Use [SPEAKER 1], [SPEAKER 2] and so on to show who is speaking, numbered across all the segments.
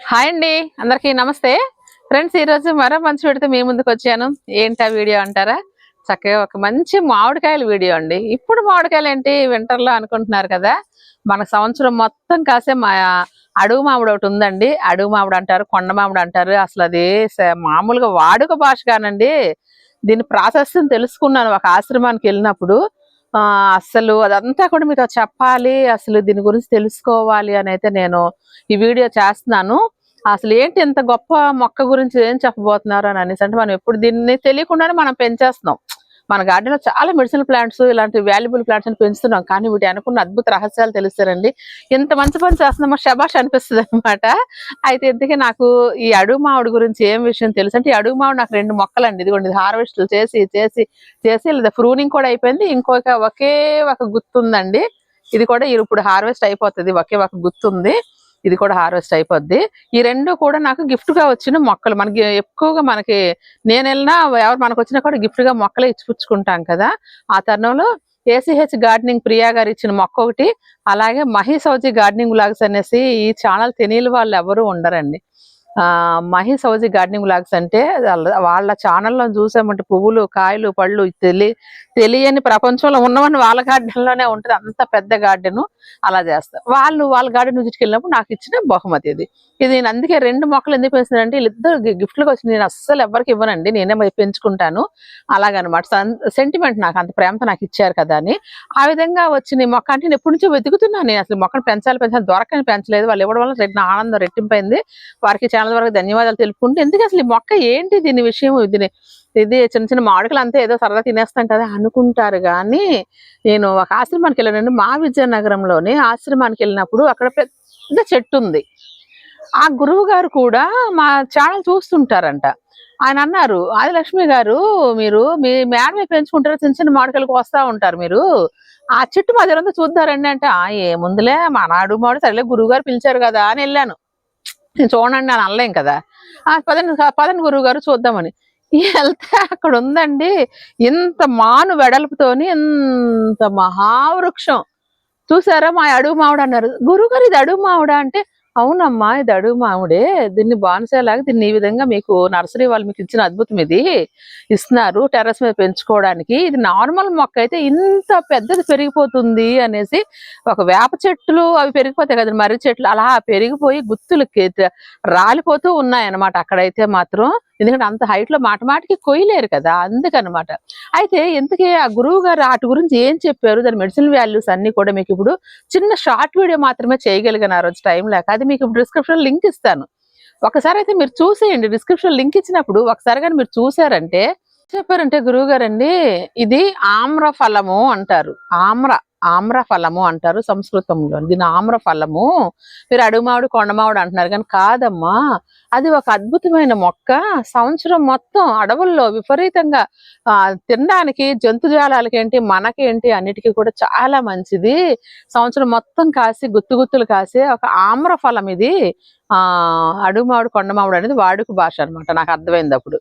[SPEAKER 1] Hi అండి, అందరికీ నమస్తే. ఫ్రెండ్స్, ఈరోజు మరో మంచి వీడియోతో మీ ముందుకు వచ్చాను. ఏంటా వీడియో అంటారా? చక్కగా ఒక మంచి మామిడికాయల వీడియో అండి. ఇప్పుడు మామిడికాయలు ఏంటి వింటర్లో అనుకుంటున్నారు కదా, మన సంవత్సరం మొత్తం కాసే అడుగు మామిడి ఒకటి ఉందండి. అడుగు మామిడి అంటారు, కొండ మామిడి అంటారు. అసలు అది మామూలుగా వాడుక భాష కానండి. దీని ప్రాసెస్ తెలుసుకున్నాను ఒక ఆశ్రమానికి వెళ్ళినప్పుడు. అసలు అదంతా కూడా మీతో చెప్పాలి, అసలు దీని గురించి తెలుసుకోవాలి అని అయితే నేను ఈ వీడియో చేస్తున్నాను. అసలు ఏంటి ఇంత గొప్ప మొక్క గురించి ఏం చెప్పబోతున్నారు అని అనేసి అంటే, మనం ఎప్పుడు దీన్ని తెలియకుండానే మనం పెంచేస్తున్నాం. మన గార్డెన్ లో చాలా మెడిసినల్ ప్లాంట్స్, ఇలాంటి వాల్యుబుల్ ప్లాంట్స్ అని పెంచుతున్నాం. కానీ వీటి అనుకున్న అద్భుత రహస్యాలు తెలుస్తారండి. ఇంత మంచి పని చేస్తున్నామో శబాష్ అనిపిస్తుంది అనమాట. అయితే ఇంతకీ నాకు ఈ అడుగు మామిడి గురించి ఏం విషయం తెలుసు అంటే, ఈ అడుగు మామిడి నాకు 2 మొక్కలండి. ఇదిగోండి, హార్వెస్ట్ చేసి చేసి చేసి లేదా ప్రూనింగ్ కూడా అయిపోయింది. ఒకే ఒక గుత్తుందండి. ఇది కూడా ఇప్పుడు హార్వెస్ట్ అయిపోతుంది. ఒకే ఒక గుత్తుంది, ఇది కూడా హార్వెస్ట్ అయిపోద్ది. ఈ 2 కూడా నాకు గిఫ్ట్ గా వచ్చిన మొక్కలు. మనకి ఎక్కువగా నేను వెళ్ళినా ఎవరు మనకు వచ్చినా కూడా గిఫ్ట్ గా మొక్కలే ఇచ్చిపుచ్చుకుంటాం కదా. ఆ తరుణంలో ఏసీహెచ్ గార్డెనింగ్ ప్రియా గారు ఇచ్చిన మొక్క ఒకటి, అలాగే మహేష్ గార్డెనింగ్ బ్లాగ్స్ అనేసి ఈ ఛానల్ తెలియని వాళ్ళు ఎవరు ఉండరండి. మహేష్ గార్డెనింగ్ బ్లాగ్స్ అంటే వాళ్ళ ఛానల్లో చూసామంటే పువ్వులు, కాయలు, పళ్ళు తెలియని ప్రపంచంలో ఉన్నవన్నీ వాళ్ళ గార్డెన్ లోనే ఉంటుంది. అంత పెద్ద గార్డెన్ అలా చేస్తారు వాళ్ళు. వాళ్ళ గార్డెన్ విజిట్కి వెళ్ళినప్పుడు నాకు ఇచ్చిన బహుమతి ఇది నేను అందుకే 2 మొక్కలు ఎందుకు పెంచుతానంటే, వీళ్ళిద్దరు గిఫ్ట్లకు వచ్చి నేను అస్సలు ఎవరికి ఇవ్వనండి, నేనే పెంచుకుంటాను. అలాగనమాట. సెంటిమెంట్, నాకు అంత ప్రేమతో నాకు ఇచ్చారు కదా అని. ఆ విధంగా వచ్చిన మొక్క అంటే నేను ఎప్పటి నుంచో వెతుకుతున్నాను. నేను అసలు మొక్కను పెంచాలి దొరకని పెంచలేదు. వాళ్ళు ఇవ్వడం వల్ల నా ఆనందం రెట్టింపైంది. వారికి ఛానల్ వరకు ధన్యవాదాలు తెలుపుకుంటూ, ఎందుకు అసలు ఈ మొక్క ఏంటి, దీని విషయం, ఇది చిన్న చిన్న మామిడికలు అంతే ఏదో సరదా తినేస్తాం కదా అనుకుంటారు. కానీ నేను ఒక ఆశ్రమానికి వెళ్ళానండి, మా విజయనగరంలోని ఆశ్రమానికి వెళ్ళినప్పుడు అక్కడ పెద్ద చెట్టు ఉంది. ఆ గురువు గారు కూడా మా ఛానల్ చూస్తుంటారంట. ఆయన అన్నారు, ఆదిలక్ష్మి గారు, మీరు మీ మేడమే పెంచుకుంటారు, చిన్న చిన్న మామిడికలకు వస్తా ఉంటారు, మీరు ఆ చెట్టు మా దగ్గర చూద్దారండి అంటే, ఏముందులే మా నాడు మామిడి, సరేలే గురువు గారు పిలిచారు కదా అని వెళ్ళాను. చూడండి అని అనలేం కదా. పదండి గురువు గారు చూద్దామని వెళ్తే అక్కడ ఉందండి, ఇంత మాను వెడల్పుతోని ఇంత మహావృక్షం. చూసారా మా అడుగు మామిడి అన్నారు. గురువుగారు ఇది అడుగు మామిడా అంటే, అవునమ్మా ఇది అడుగు మామిడే, దీన్ని బాన్సేలాగా దీన్ని ఈ విధంగా మీకు నర్సరీ వాళ్ళు మీకు ఇచ్చిన అద్భుతం ఇది ఇస్తున్నారు టెర్రస్ మీద పెంచుకోవడానికి. ఇది నార్మల్ మొక్క అయితే ఇంత పెద్దది పెరిగిపోతుంది అనేసి, ఒక వేప చెట్లు అవి పెరిగిపోతాయి కదా, మర్రి చెట్లు అలా పెరిగిపోయి గుత్తులు రాలిపోతూ ఉన్నాయన్నమాట అక్కడైతే మాత్రం. ఎందుకంటే అంత హైట్ లో మాటమాటికి కొయ్యలేరు కదా, అందుకనమాట. అయితే ఇంతకీ ఆ గురువు గారు వాటి గురించి ఏం చెప్పారు, దాని మెడిసిన్ వాల్యూస్ అన్ని కూడా మీకు ఇప్పుడు చిన్న షార్ట్ వీడియో మాత్రమే చేయగలిగాను ఆ రోజు టైం లేక. అది మీకు ఇప్పుడు డిస్క్రిప్షన్ లింక్ ఇస్తాను, ఒకసారి అయితే మీరు చూసేయండి. డిస్క్రిప్షన్ లింక్ ఇచ్చినప్పుడు ఒకసారి కానీ మీరు చూసారంటే, చెప్పారంటే గురువు గారండి, ఇది ఆమ్ర ఫలము అంటారు. ఆమ్ర ఫలము అంటారు సంస్కృతంలో. దీని ఆమ్ర ఫలము, మీరు అడుగుమావిడి కొండమావిడి అంటున్నారు కానీ కాదమ్మా, అది ఒక అద్భుతమైన మొక్క. సంవత్సరం మొత్తం అడవుల్లో విపరీతంగా తినడానికి, జంతుజాలాలకి ఏంటి, మనకేంటి, అన్నిటికీ కూడా చాలా మంచిది. సంవత్సరం మొత్తం కాసి గుత్తులు కాసే ఒక ఆమ్ర ఫలం ఇది. అడుగుమావిడి కొండమావిడి అనేది వాడుక భాష అనమాట, నాకు అర్థమైంది అప్పుడు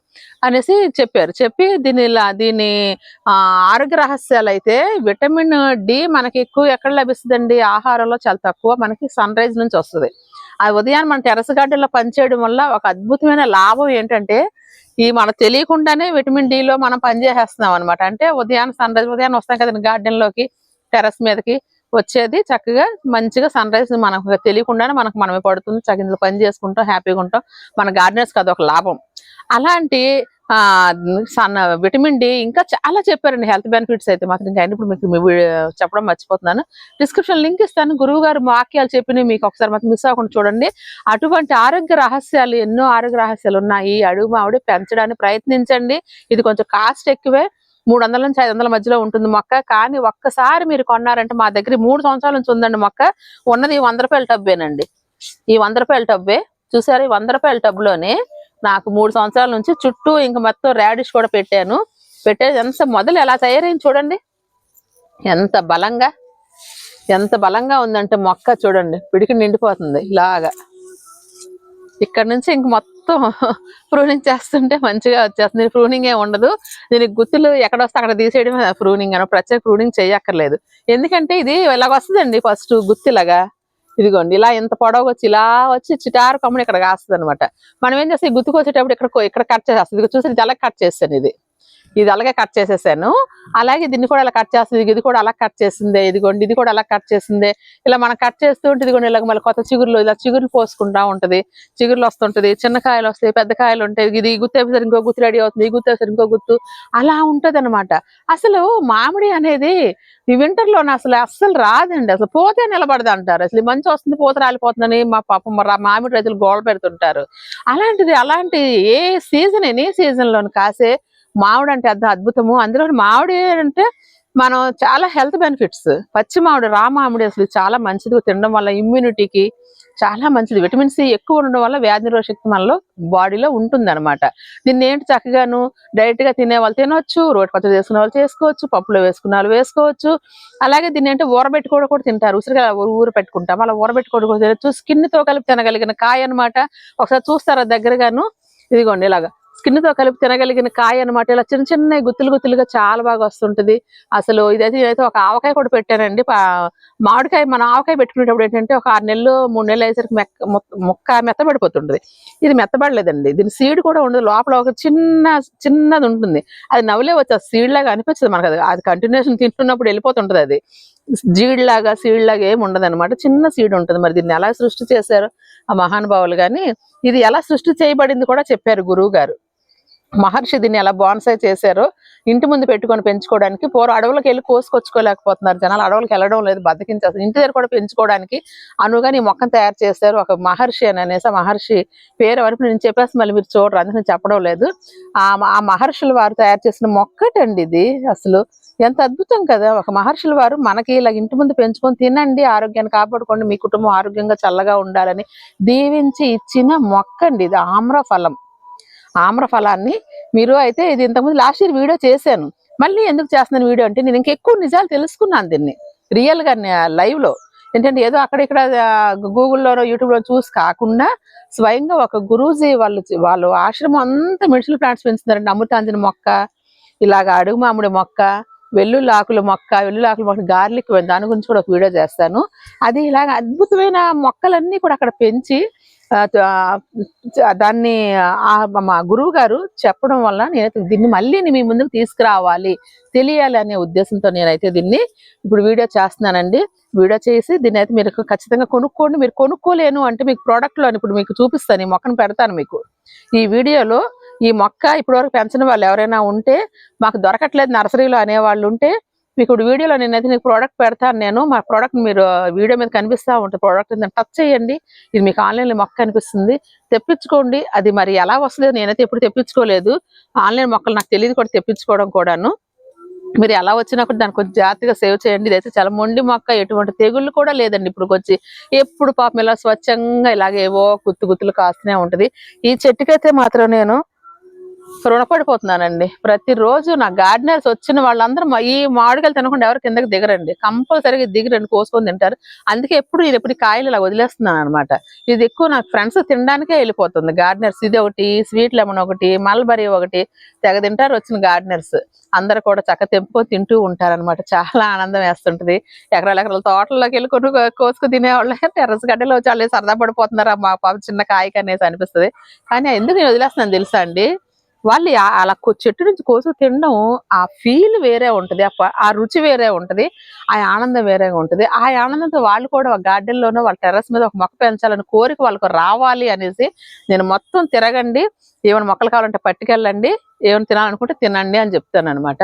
[SPEAKER 1] అనేసి చెప్పారు. చెప్పి దీని ఆరోగ్య రహస్యాలు అయితే, విటమిన్ డి మనకి ఎక్కువ ఎక్కడ లభిస్తుందండి, ఆహారంలో చాలా తక్కువ, మనకి సన్ రైజ్ నుంచి వస్తుంది. ఆ ఉదయాన్ని మన టెర్రస్ గార్డెన్ లో పనిచేయడం వల్ల ఒక అద్భుతమైన లాభం ఏంటంటే, మనకు తెలియకుండానే విటమిన్ డి లో మనం పనిచేసేస్తున్నాం అనమాట. అంటే ఉదయాన్ని వస్తాం కదండి గార్డెన్ లోకి, టెర్రస్ మీదకి వచ్చేది చక్కగా మంచిగా సన్ రైజ్ మనకు తెలియకుండానే మనమే పడుతుంది. చక్కగా పని చేసుకుంటాం, హ్యాపీగా ఉంటాం. మన గార్డెనర్స్ అది ఒక లాభం. అలాంటి విటమిన్ డి ఇంకా చాలా చెప్పారండి హెల్త్ బెనిఫిట్స్ అయితే మాత్రం. ఇంకా ఇప్పుడు మీకు చెప్పడం మర్చిపోతున్నాను, డిస్క్రిప్షన్ లింక్ ఇస్తాను. గురువు గారు వాక్యాలు చెప్పినవి మీకు ఒకసారి మాత్రం మిస్ అవ్వకుండా చూడండి. అటువంటి ఆరోగ్య రహస్యాలు, ఎన్నో ఆరోగ్య రహస్యాలు ఉన్నాయి. అడుగు మామిడి పెంచడానికి ప్రయత్నించండి. ఇది కొంచెం కాస్ట్ ఎక్కువే, 300 నుంచి 500 మధ్యలో ఉంటుంది మొక్క. కానీ ఒక్కసారి మీరు కొన్నారంటే, మా దగ్గర 3 సంవత్సరాల నుంచి ఉందండి మొక్క. ఉన్నది 100 రూపాయల టబ్బేనండి. ఈ 100 రూపాయల టబ్బే చూసారు. ఈ 100 రూపాయల టబ్లోనే నాకు 3 సంవత్సరాల నుంచి చుట్టూ ఇంక మొత్తం రాడిష్ కూడా పెట్టేది ఎంత మొదలు ఎలా తయారైంది చూడండి, ఎంత బలంగా ఉందంటే మొక్క చూడండి, పిడికి నిండిపోతుంది ఇలాగా. ఇక్కడ నుంచి ఇంక మొత్తం ప్రూనింగ్ చేస్తుంటే మంచిగా వచ్చేస్తుంది. ప్రూనింగ్ ఏ ఉండదు, దీనికి గుత్తులు ఎక్కడ వస్తే అక్కడ తీసేయడం ప్రూనింగ్ అని. ప్రత్యేక ప్రూనింగ్ చేయక్కర్లేదు, ఎందుకంటే ఇది ఇలాగ వస్తుందండి. ఫస్ట్ గుత్తిలాగా ఇదిగోండి ఇలా ఇంత పొడవు వచ్చి ఇలా వచ్చి చిటారు కమ్ముని ఇక్కడ కాస్తుంది అనమాట. మనం ఏం చేస్తాం, గుర్తుకొచ్చేటప్పుడు ఇక్కడ కట్ చేసేస్తుంది. ఇది చూసి ఇది అలా కట్ చేస్తాను, ఇది అలాగే కట్ చేసేసాను. అలాగే దీన్ని కూడా అలా కట్ చేస్తుంది, ఇది కూడా అలా కట్ చేసిందే, ఇదిగోండి ఇది కూడా అలా కట్ చేసిందే. ఇలా మనం కట్ చేస్తూ ఉంటే ఇదిగోండి ఇలాగ మళ్ళీ కొత్త చిగురులు ఇలా చిగురులు పోసుకుంటా ఉంటది, చిగురులు వస్తుంటది, చిన్న కాయలు వస్తాయి, పెద్ద కాయలు ఉంటాయి. ఇది గుత్తు అయిపోతారు ఇంకో గుత్తు రెడీ అవుతుంది, ఈ గుత్తు అయిపోతారు ఇంకో గుత్తు, అలా ఉంటది అనమాట. అసలు మామిడి అనేది ఈ వింటర్ లోనే అస్సలు రాదండి, అసలు పోతే నిలబడదు అంటారు. అసలు మంచి వస్తుంది పోతే రాలిపోతుందని మా పాపం మామిడి రైతులు గోడ పెడుతుంటారు. అలాంటి ఏ సీజన్ ఎనీ సీజన్ లోని కాసే మామిడి అంటే అద్భుతము. అందులో మామిడి అంటే మనం చాలా హెల్త్ బెనిఫిట్స్. పచ్చి మామిడి రా మామిడి అసలు చాలా మంచిది, తినడం వల్ల ఇమ్యూనిటీకి చాలా మంచిది. విటమిన్ సి ఎక్కువ ఉండడం వల్ల వ్యాధి నిరోధక శక్తి మనలో బాడీలో ఉంటుంది అనమాట. దీన్ని ఏంటి చక్కగాను డైరెక్ట్ గా తినే వాళ్ళు తినవచ్చు, రోటి పచ్చడి చేసుకునే వాళ్ళు చేసుకోవచ్చు, పప్పులో వేసుకునే వాళ్ళు వేసుకోవచ్చు. అలాగే దీన్ని ఏంటంటే ఊరబెట్టుకోవడం కూడా తింటారు, ఉసిరిగా ఊర పెట్టుకుంటాం, అలా ఊరబెట్టుకోవడం కూడా తినచ్చు. స్కిన్ తో కలిపి తినగలిగిన కాయ అనమాట. ఒకసారి చూస్తారా దగ్గరగాను, ఇదిగోండి ఇలాగా స్కిన్ తో కలిపి తినగలిగిన కాయ అనమాట. ఇలా చిన్న చిన్న గుత్తులుగా చాలా బాగా వస్తుంటది. అసలు నేనైతే ఒక ఆవకాయ కూడా పెట్టానండి. మామిడికాయ మనం ఆవకాయ పెట్టుకునేటప్పుడు ఏంటంటే ఒక 6 నెలలు 3 నెలలు అయ్యేసరికి ముక్క మెత్తబడిపోతుంటది. ఇది మెత్తబడలేదండి, దీని సీడ్ కూడా ఉండదు, లోపల ఒక చిన్నది ఉంటుంది. అది నవ్వులే వచ్చి సీడ్ లాగా అనిపించదు మనకు, అది కంటిన్యూషన్ తింటున్నప్పుడు వెళ్ళిపోతుంటది. అది సీడ్ లాగా ఏమి ఉండదు అనమాట, చిన్న సీడ్ ఉంటుంది. మరి దీన్ని ఎలా సృష్టి చేశారు ఆ మహానుభావులు, కానీ ఇది ఎలా సృష్టి చేయబడింది కూడా చెప్పారు గురువు గారు. మహర్షి దీన్ని ఎలా బాన్సాయ్ చేశారో ఇంటి ముందు పెట్టుకొని పెంచుకోవడానికి. పూర్వం అడవులకు వెళ్ళి కోసుకొచ్చుకోలేకపోతున్నారు జనాలు, అడవులకు వెళ్ళడం లేదు, బతికించేస్తారు. ఇంటి దగ్గర కూడా పెంచుకోవడానికి అనువుగా ఈ మొక్కను తయారు చేశారు ఒక మహర్షి అనేసి. మహర్షి పేరు వరకు నేను చెప్పేసి మళ్ళీ మీరు చూడరు, అందుకని చెప్పడం లేదు. ఆ మహర్షులు వారు తయారు చేసిన మొక్కటండి ఇది. అసలు ఎంత అద్భుతం కదా. ఒక మహర్షుల వారు మనకి ఇలా ఇంటి ముందు పెంచుకొని తినండి, ఆరోగ్యాన్ని కాపాడుకోండి, మీ కుటుంబం ఆరోగ్యంగా చల్లగా ఉండాలని దీవించి ఇచ్చిన మొక్క అండి ఇది. ఆమ్రఫలాన్ని మీరు అయితే ఇది ఇంతకుముందు లాస్ట్ ఇయర్ వీడియో చేశాను, మళ్ళీ ఎందుకు చేస్తున్నాను వీడియో అంటే నేను ఇంకెక్కువ నిజాలు తెలుసుకున్నాను దీన్ని రియల్ గా లైవ్ లో. ఏంటంటే ఏదో అక్కడిక్కడ గూగుల్లోనో యూట్యూబ్ లో చూసి కాకుండా స్వయంగా ఒక గురూజీ వాళ్ళు ఆశ్రమం అంతా మెడిసినల్ ప్లాంట్స్ పెంచుతున్నారండి. అమృతాంజన మొక్క, ఇలాగ అడుగు మామిడి మొక్క, వెల్లుల్లాకుల మొక్క, గార్లిక్, దాని గురించి కూడా ఒక వీడియో చేస్తాను. అది ఇలాగ అద్భుతమైన మొక్కలన్నీ కూడా అక్కడ పెంచి దాన్ని మా గురువు గారు చెప్పడం వల్ల నేనైతే దీన్ని మళ్ళీ మీ ముందుకు తీసుకురావాలి, తెలియాలి అనే ఉద్దేశంతో నేనైతే దీన్ని ఇప్పుడు వీడియో చేస్తున్నానండి. వీడియో చేసి దీన్ని అయితే మీరు ఖచ్చితంగా కొనుక్కోండి. మీరు కొనుక్కోలేను అంటే మీకు ప్రోడక్ట్ లో ఇప్పుడు మీకు చూపిస్తాను, ఈ మొక్కను పెడతాను మీకు ఈ వీడియోలో. ఈ మొక్క ఇప్పటివరకు పెంచిన వాళ్ళు ఎవరైనా ఉంటే, మాకు దొరకట్లేదు నర్సరీలో అనేవాళ్ళు ఉంటే, మీకు వీడియోలో నేనైతే నీకు ప్రోడక్ట్ పెడతాను. నేను మా ప్రోడక్ట్ మీరు వీడియో మీద కనిపిస్తూ ఉంటుంది, ప్రోడక్ట్ టచ్ చేయండి, ఇది మీకు ఆన్లైన్లో మొక్క కనిపిస్తుంది, తెప్పించుకోండి. అది మరి ఎలా వస్తుంది నేనైతే ఎప్పుడు తెప్పించుకోలేదు, ఆన్లైన్ మొక్కలు నాకు తెలియదు కూడా తెప్పించుకోవడం కూడాను. మీరు ఎలా వచ్చినప్పుడు దాన్ని కొంచెం జాగ్రత్తగా సేవ్ చేయండి. ఇదైతే చాలా మొండి మొక్క, ఎటువంటి తెగుళ్ళు కూడా లేదండి. ఇప్పుడు వచ్చి ఎప్పుడు పాపం ఇలా స్వచ్ఛంగా ఇలాగేవో గుత్తులు కాస్తూనే ఉంటది. ఈ చెట్టుకైతే మాత్రం నేను రుణపడిపోతున్నానండి. ప్రతిరోజు నా గార్డెనర్స్ వచ్చిన వాళ్ళందరూ ఈ మామిడికాయలు తినకుండా ఎవరు కిందకి దిగరండి, కంపల్సరీగా దిగరండి, కోసుకొని తింటారు. అందుకే ఎప్పుడు కాయలు ఇలా వదిలేస్తున్నాను అనమాట. ఇది ఎక్కువ నాకు ఫ్రెండ్స్ తినడానికే వెళ్ళిపోతుంది గార్డెనర్స్. ఇది ఒకటి, స్వీట్ లెమన్ ఒకటి, మల్బరీ ఒకటి, తెగ తింటారు వచ్చిన గార్డెనర్స్ అందరు కూడా చక్క తెంపుకొని తింటూ ఉంటారు అనమాట. చాలా ఆనందం వేస్తుంటది. ఎకరాల తోటల్లోకి వెళ్ళి కోసుకు తినేవాళ్ళు టెర్రస్ గడ్డలో వచ్చి వాళ్ళు సరదా పడిపోతున్నారు మా పాప చిన్న కాయకి అనేసి అనిపిస్తుంది. కానీ ఎందుకు నేను వదిలేస్తున్నాను తెలుసా అండి, వాళ్ళు అలా చెట్టు నుంచి కోసు తినడం ఆ ఫీల్ వేరే ఉంటది, ఆ రుచి వేరే ఉంటది, ఆ ఆనందం వేరేగా ఉంటది. ఆ ఆనందంతో వాళ్ళు కూడా ఒక గార్డెన్ లోనో వాళ్ళ టెర్రస్ మీద ఒక మొక్క పెంచాలని కోరిక వాళ్ళకు రావాలి అనేసి నేను మొత్తం తిరగండి, ఏమైనా మొక్కలు కావాలంటే పట్టుకెళ్ళండి, ఏమైనా తినాలనుకుంటే తినండి అని చెప్తాను అనమాట.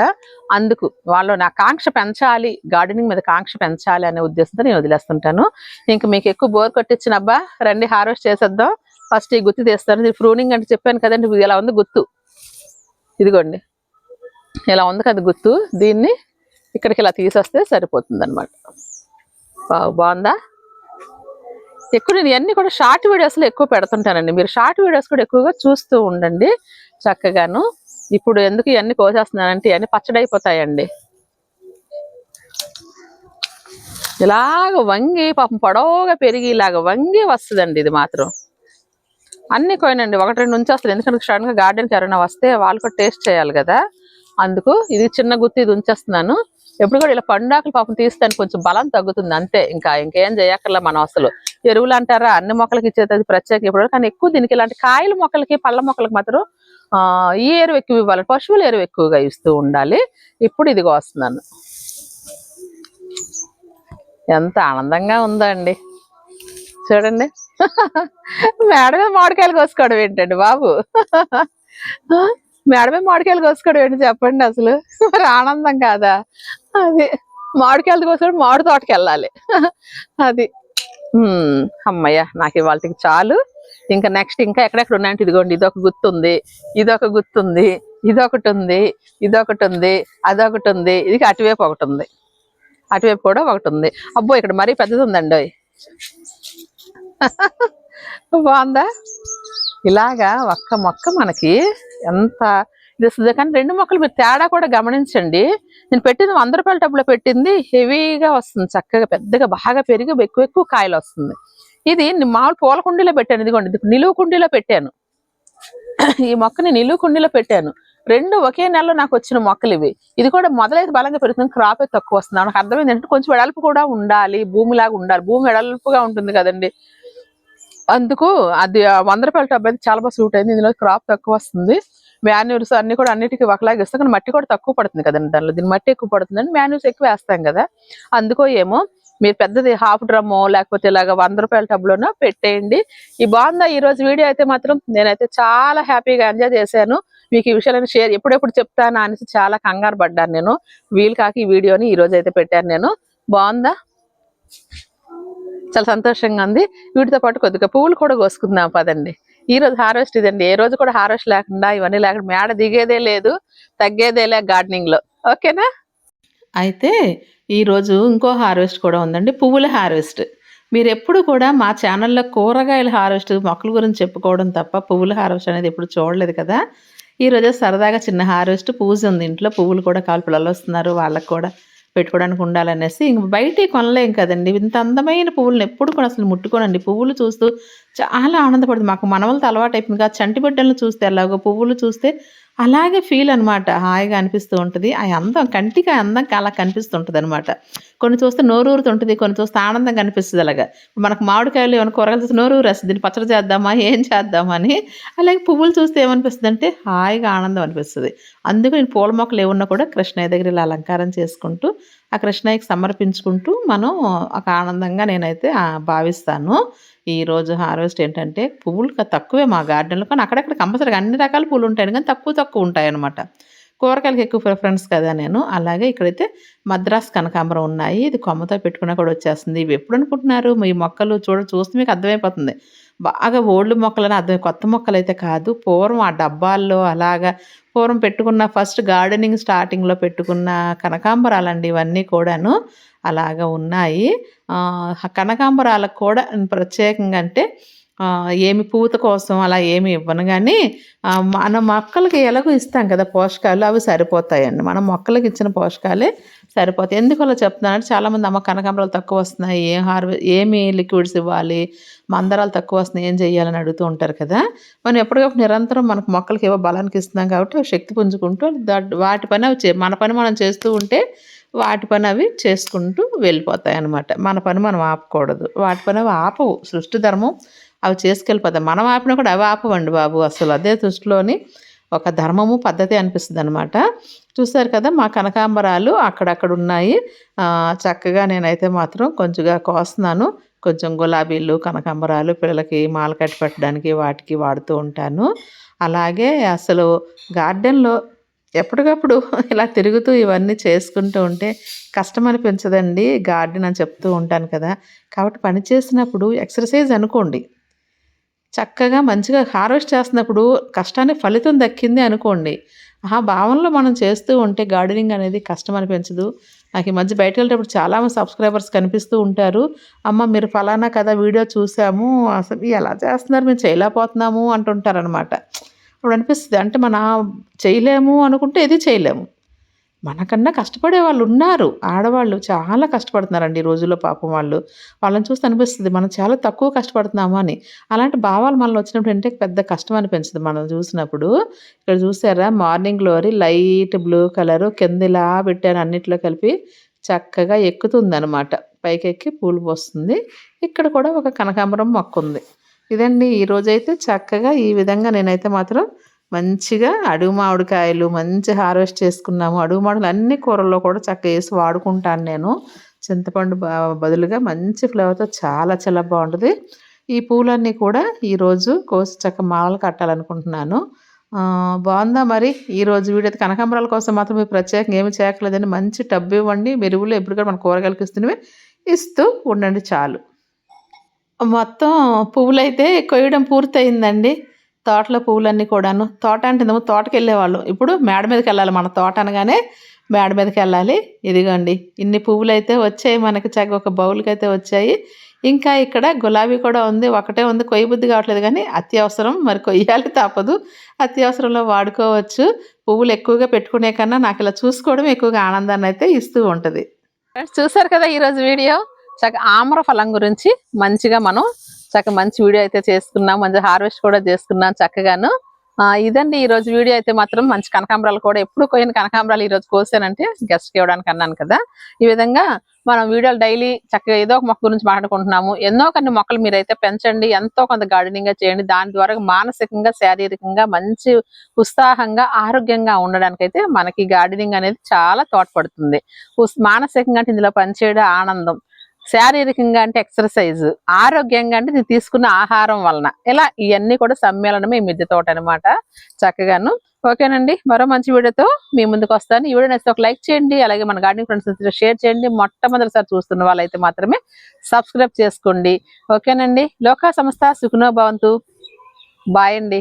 [SPEAKER 1] అందుకు వాళ్ళు నా కాంక్ష పెంచాలి, గార్డెనింగ్ మీద కాంక్ష పెంచాలి అనే ఉద్దేశంతో నేను వదిలేస్తుంటాను. ఇంక మీకు ఎక్కువ బోర్ కొట్టించిన అబ్బా రండి హార్వెస్ట్ చేసేద్దాం. ఫస్ట్ ఈ గుత్తి తీస్తాను. ఇది ప్రూనింగ్ అంటే చెప్పాను కదండి, ఇలా ఉంది గుత్తు, ఇదిగోండి ఇలా ఉంది కదా గుత్తు, దీన్ని ఇక్కడికి ఇలా తీసేస్తే సరిపోతుంది అనమాట. బాగుందా? ఎక్కువ నేను ఇవన్నీ కూడా షార్ట్ వీడియోస్లో ఎక్కువ పెడుతుంటానండి, మీరు షార్ట్ వీడియోస్ కూడా ఎక్కువగా చూస్తూ ఉండండి చక్కగాను. ఇప్పుడు ఎందుకు ఇవన్నీ కోసేస్తున్నానంటే ఇవన్నీ పచ్చడి అయిపోతాయండి. ఇలాగ వంగి పాపం పొడవుగా పెరిగి ఇలాగ వంగి వస్తుందండి. ఇది మాత్రం అన్ని కోయనండి, 1-2 ఉంచేస్తాను, ఎందుకంటే సడన్ గా గార్డెన్కి ఎవరైనా వస్తే వాళ్ళు కూడా టేస్ట్ చేయాలి కదా. అందుకు ఇది చిన్న గుత్తి ఇది ఉంచేస్తున్నాను. ఎప్పుడు కూడా ఇలా పండాకులు పాపం తీస్తాను కొంచెం బలం తగ్గుతుంది అంతే, ఇంకేం చేయక్కర్లా మనం. అసలు ఎరువులు అంటారా అన్ని మొక్కలకి ఇచ్చేది ప్రత్యేక ఇప్పుడు, కానీ ఎక్కువ దీనికి ఇలాంటి కాయల మొక్కలకి పళ్ళ మొక్కలకి మాత్రం ఈ ఎరువు ఎక్కువ ఇవ్వాలి, పశువుల ఎరువు ఎక్కువగా ఇస్తూ ఉండాలి. ఇప్పుడు ఇదిగో వస్తున్నాను, ఎంత ఆనందంగా ఉందండి చూడండి. మేడ మీద మామిడికాయలు కోసుకోవడం ఏంటండి బాబు, మేడ మీద మామిడికాయలు కోసుకోవడం ఏంటి చెప్పండి, అసలు మరి ఆనందం కాదా? అది మామిడికాయలు కోసుకోవడం మామిడి తోటకి వెళ్ళాలి. అది అమ్మయ్య నాకు ఇవాళకి చాలు. ఇంకా నెక్స్ట్ ఇంకా ఎక్కడెక్కడ ఉన్నాయంటే ఇదిగోండి, ఇదొక గుర్తుంది, ఇదొక గుర్తుంది, ఇదొకటి ఉంది, ఇదొకటి ఉంది, అదొకటి ఉంది, ఇది అటువైపు ఒకటి ఉంది, అటువైపు కూడా ఒకటి ఉంది. అబ్బో ఇక్కడ మరీ పెద్దది ఉందండి. బాగుందా? ఇలాగా ఒక్క మొక్క మనకి ఎంత ఇది వస్తుంది. కానీ 2 మొక్కలు మీరు తేడా కూడా గమనించండి. నేను పెట్టింది 100 రూపాయల టబ్లో పెట్టింది హెవీగా వస్తుంది, చక్కగా పెద్దగా బాగా పెరిగి ఎక్కువ కాయలు వస్తుంది. ఇది మామూలు పూల కుండీలో పెట్టాను, ఇదిగోండి నిలువు కుండీలో పెట్టాను. ఈ మొక్కని నిలువు కుండీలో పెట్టాను, 2 ఒకే నెలలో నాకు వచ్చిన మొక్కలు ఇవి. ఇది కూడా మొదలైతే బలంగా పెరుగుతుంది, క్రాపే తక్కువ వస్తుంది. నాకు అర్థమైంది ఏంటంటే కొంచెం వెడల్పు కూడా ఉండాలి, భూమిలాగా ఉండాలి, భూమి వెడల్పుగా ఉంటుంది కదండి. అందుకు అది 100 రూపాయల టబ్ అయితే చాలా బాగా సూట్ అయింది. ఇందులో క్రాప్ తక్కువ వస్తుంది, మాన్యూర్స్ అన్ని కూడా అన్నిటికీ ఒకలాగా ఇస్తాం, కానీ మట్టి కూడా తక్కువ పడుతుంది కదండి దానిలో. దీని మట్టి ఎక్కువ పడుతుందండి, మాన్యూర్స్ ఎక్కువ వేస్తాం కదా, అందుకో ఏమో. మీరు పెద్దది హాఫ్ డ్రమ్ లేకపోతే ఇలాగ 100 రూపాయల టబ్లోనో పెట్టేయండి. ఈ బాగుందా ఈ రోజు వీడియో అయితే మాత్రం నేనైతే చాలా హ్యాపీగా ఎంజాయ్ చేశాను. మీకు ఈ విషయాలను షేర్ ఎప్పుడెప్పుడు చెప్తానా అనేసి చాలా కంగారు పడ్డాను నేను. వీలు కాక ఈ వీడియోని ఈ రోజు అయితే పెట్టాను నేను. బాగుందా? చాలా సంతోషంగా ఉంది. వీటితో పాటు కొద్దిగా పువ్వులు కూడా కోసుకుందాం పదండి. ఈ రోజు హార్వెస్ట్ ఇదండి, ఏ రోజు కూడా హార్వెస్ట్ లేకుండా ఇవన్నీ లేకుండా మేడ దిగేదే లేదు, తగ్గేదే లే గార్డెనింగ్ లో. ఓకేనా? అయితే ఈరోజు ఇంకో హార్వెస్ట్ కూడా ఉందండి, పువ్వుల హార్వెస్ట్. మీరు ఎప్పుడు కూడా మా ఛానల్లో కూరగాయల హార్వెస్ట్ మొక్కల గురించి చెప్పుకోవడం తప్ప పువ్వుల హార్వెస్ట్ అనేది ఎప్పుడు చూడలేదు కదా. ఈరోజు సరదాగా చిన్న హార్వెస్ట్, పూజ ఉంది ఇంట్లో, పువ్వులు కూడా కాలు పిల్లలు వస్తున్నారు, వాళ్ళకు కూడా పెట్టుకోవడానికి ఉండాలనేసి ఇంక బయట కొనలేం కదండి. ఇంత అందమైన పువ్వులను ఎప్పుడు కూడా అసలు ముట్టుకోనండి. పువ్వులు చూస్తూ చాలా ఆనందపడుతుంది. మాకు మనవలతో అలవాటు అయిపోయింది కదా, చంటి బిడ్డలను చూస్తే ఎలాగో పువ్వులు చూస్తే అలాగే ఫీల్ అనమాట, హాయిగా అనిపిస్తూ ఉంటుంది. ఆ అందం కంటికి అందం అలా కనిపిస్తుంటుంది అనమాట. కొన్ని చూస్తే నోరూరుతుంటుంది, కొన్ని చూస్తే ఆనందంగా అనిపిస్తుంది. అలాగా మనకు మామిడికాయలు ఏమైనా కూరగాయలు చూస్తే నోరూరు వస్తుంది, దీన్ని పచ్చడి చేద్దామా ఏం చేద్దామా అని. అలాగే పువ్వులు చూస్తే ఏమనిపిస్తుంది అంటే హాయిగా ఆనందం అనిపిస్తుంది. అందుకు నేను పూల మొక్కలు ఏమన్నా కూడా కృష్ణయ్య దగ్గర ఇలా అలంకారం చేసుకుంటూ ఆ కృష్ణయ్యకి సమర్పించుకుంటూ మనం ఒక ఆనందంగా నేనైతే భావిస్తాను. ఈరోజు హార్వెస్ట్ ఏంటంటే పువ్వులు తక్కువే మా గార్డెన్లో, కానీ అక్కడక్కడ కంపల్సరీగా అన్ని రకాల పూలు ఉంటాయి, కానీ తక్కువ ఉంటాయి అనమాట. కూరగాయలకి ఎక్కువ ప్రిఫరెన్స్ కదా నేను. అలాగే ఇక్కడైతే మద్రాస్ కనకాంబరం ఉన్నాయి, ఇది కొమ్మతో పెట్టుకున్నా కూడా వచ్చేస్తుంది. ఇవి ఎప్పుడు అనుకుంటున్నారు మీ మొక్కలు చూస్తే మీకు అర్థమైపోతుంది, బాగా ఓల్డ్ మొక్కలని అర్థమై, కొత్త మొక్కలు అయితే కాదు. పూర్వం ఆ డబ్బాల్లో అలాగా పూర్వం పెట్టుకున్న ఫస్ట్ గార్డెనింగ్ స్టార్టింగ్లో పెట్టుకున్న కనకాంబరాలండి ఇవన్నీ కూడాను అలాగా ఉన్నాయి. కనకాంబరాలకు కూడా ప్రత్యేకంగా అంటే ఏమి పూత కోసం అలా ఏమి ఇవ్వను, కానీ మన మొక్కలకి ఎలాగో ఇస్తాం కదా పోషకాలు, అవి సరిపోతాయండి. మనం మొక్కలకి ఇచ్చిన పోషకాలే సరిపోతాయి. ఎందుకు అలా చెప్తున్నానంటే చాలామంది అమ్మ కనకాంబరాలు తక్కువ వస్తున్నాయి, ఏమి లిక్విడ్స్ ఇవ్వాలి, మందారాలు తక్కువ వస్తున్నాయి, ఏం చేయాలని అడుగుతూ ఉంటారు కదా. మనం ఎప్పటికప్పుడు నిరంతరం మనకు మొక్కలకి ఏవో బలానికి ఇస్తున్నాం కాబట్టి అవి శక్తి పుంజుకుంటూ వాటి పని అవి మన పని మనం చేస్తూ ఉంటే వాటి పని అవి చేసుకుంటూ వెళ్ళిపోతాయి అన్నమాట. మన పని మనం ఆపకూడదు, వాటి పని అవి ఆపవు, సృష్టి ధర్మం అవి చేసుకెళ్ళిపోతాయి. మనం ఆపినా కూడా అవి ఆపవండి బాబు అసలు. అదే దృష్టిలోని ఒక ధర్మము పద్ధతి అనిపిస్తుంది అనమాట. చూసారు కదా మా కనకాంబరాలు అక్కడక్కడ ఉన్నాయి. చక్కగా నేనైతే మాత్రం కొంచెంగా కోస్తున్నాను. కొంచెం గులాబీలు కనకాంబరాలు పిల్లలకి మాల కట్టి పెట్టడానికి వాటికి వాడుతూ ఉంటాను. అలాగే అసలు గార్డెన్లో ఎప్పటికప్పుడు ఇలా తిరుగుతూ ఇవన్నీ చేసుకుంటూ ఉంటే కష్టం అనిపించదండి గార్డెన్ అని చెప్తూ ఉంటాను కదా. కాబట్టి పని చేసినప్పుడు ఎక్సర్సైజ్ అనుకోండి, చక్కగా మంచిగా హార్వెస్ట్ చేస్తున్నప్పుడు కష్టానికి ఫలితం దక్కింది అనుకోండి. ఆ భావనలో మనం చేస్తూ ఉంటే గార్డెనింగ్ అనేది కష్టం అనిపించదు. నాకు ఈ మధ్య బయటకు వెళ్ళేటప్పుడు చాలామంది సబ్స్క్రైబర్స్ కనిపిస్తూ ఉంటారు, అమ్మ మీరు ఫలానా కదా వీడియో చూసాము, అసలు ఎలా చేస్తున్నారు మేము చేయలేకపోతున్నాము అంటుంటారనమాట. అప్పుడు అనిపిస్తుంది అంటే మనం చేయలేము అనుకుంటే ఇది చేయలేము, మనకన్నా కష్టపడే వాళ్ళు ఉన్నారు. ఆడవాళ్ళు చాలా కష్టపడుతున్నారండి ఈ రోజుల్లో పాపం వాళ్ళు. వాళ్ళని చూస్తే అనిపిస్తది మనం చాలా తక్కువ కష్టపడుతున్నాము అని. అలాంటి భావాలు మనలో వచ్చినప్పుడు అంటే పెద్ద కష్టం అనిపించదు మనం చూసినప్పుడు. ఇక్కడ చూసారా morning glory light blue colour కింద ఇలా పెట్టాను అన్నిట్లో కలిపి చక్కగా ఎక్కుతుందనమాట. పైకెక్కి పూలు పోస్తుంది. ఇక్కడ కూడా ఒక కనకాంబరం మొక్కుంది. ఇదండి ఈరోజైతే చక్కగా ఈ విధంగా నేనైతే మాత్రం మంచిగా అడుగు మామిడికాయలు మంచి హార్వెస్ట్ చేసుకున్నాము. అడుగు మామిడికాయలు అన్ని కూరల్లో కూడా చక్కగా వేసి వాడుకుంటాను నేను. చింతపండు బదులుగా మంచి ఫ్లేవర్‌తో చాలా చాలా బావుంటది. ఈ పూలన్నీ కూడా ఈరోజు కోసి చక్కగా మాలలు కట్టాలనుకుంటున్నాను. బావుందా మరి? ఈరోజు వీడియో అయితే కనకాంబరాల కోసం మాత్రం మీరు ప్రత్యేకంగా ఏమి చేయక్కర్లేదండి. మంచి టబ్ ఇవ్వండి. ఎరువులు ఎప్పుడు కూడా మన కూరగాయలకి ఇస్తున్నవే ఇస్తూ ఉండండి చాలు. మొత్తం పువ్వులైతే కొయ్యడం పూర్తయిందండి. తోటలో పువ్వులన్నీ కూడాను. తోట అంటే ఇంతకుముందు తోటకెళ్ళేవాళ్ళం. ఇప్పుడు మేడ మీదకెళ్ళాలి. మన తోట అనగానే మేడ మీదకెళ్ళాలి. ఇదిగోండి ఇన్ని పువ్వులైతే వచ్చాయి మనకి చక్కగా ఒక బౌల్‌కైతే వచ్చాయి. ఇంకా ఇక్కడ గులాబీ కూడా ఉంది. ఒకటే ఉంది కొయ్యబుద్ధి కావట్లేదు కానీ అత్యవసరం మరి కొయ్యాలి తప్పదు. అత్యవసరంలో వాడుకోవచ్చు. పువ్వులు ఎక్కువగా పెట్టుకునే కన్నా నాకు ఇలా చూసుకోవడం ఎక్కువగా ఆనందాన్నయితే ఇస్తూ ఉంటది. ఫ్రెండ్స్ చూసారు కదా ఈరోజు వీడియో. ఆమ్రఫలం గురించి మంచిగా మనం మంచి వీడియో అయితే చేసుకున్నాం. మంచి హార్వెస్ట్ కూడా చేసుకున్నాం చక్కగాను. ఇదండి ఈరోజు వీడియో అయితే మాత్రం మంచి కనకాంబరాలు కూడా ఎప్పుడు కోయిన కనకాంబరాలు ఈరోజు కోసానంటే గెస్ట్కి ఇవ్వడానికి అన్నాను కదా. ఈ విధంగా మనం వీడియోలు డైలీ చక్కగా ఏదో ఒక మొక్క గురించి మాట్లాడుకుంటున్నాము. ఎన్నో కొన్ని మొక్కలు మీరైతే పెంచండి. ఎంతో కొంత గార్డెనింగ్ చేయండి. దాని ద్వారా మానసికంగా శారీరకంగా మంచి ఉత్సాహంగా ఆరోగ్యంగా ఉండడానికి అయితే మనకి గార్డెనింగ్ అనేది చాలా తోడ్పడుతుంది. మానసికంగా అంటే ఇందులో పనిచేయడం ఆనందం, శారీరకంగా అంటే ఎక్సర్సైజ్, ఆరోగ్యంగా అంటే నేను తీసుకున్న ఆహారం వలన ఇలా ఇవన్నీ కూడా సమ్మేళనమే ఈ మిద్దె తోట అనమాట. చక్కగాను ఓకేనండి. మరో మంచి వీడియోతో మీ ముందుకు వస్తాను. ఈ వీడియో నచ్చితే ఒక లైక్ చేయండి. అలాగే మన గార్డెనింగ్ ఫ్రెండ్స్ షేర్ చేయండి. మొట్టమొదటిసారి చూస్తున్న వాళ్ళైతే మాత్రమే సబ్స్క్రైబ్ చేసుకోండి. ఓకేనండి. లోకా సంస్థ సుఖినో భవంతు. బాయ్ అండి.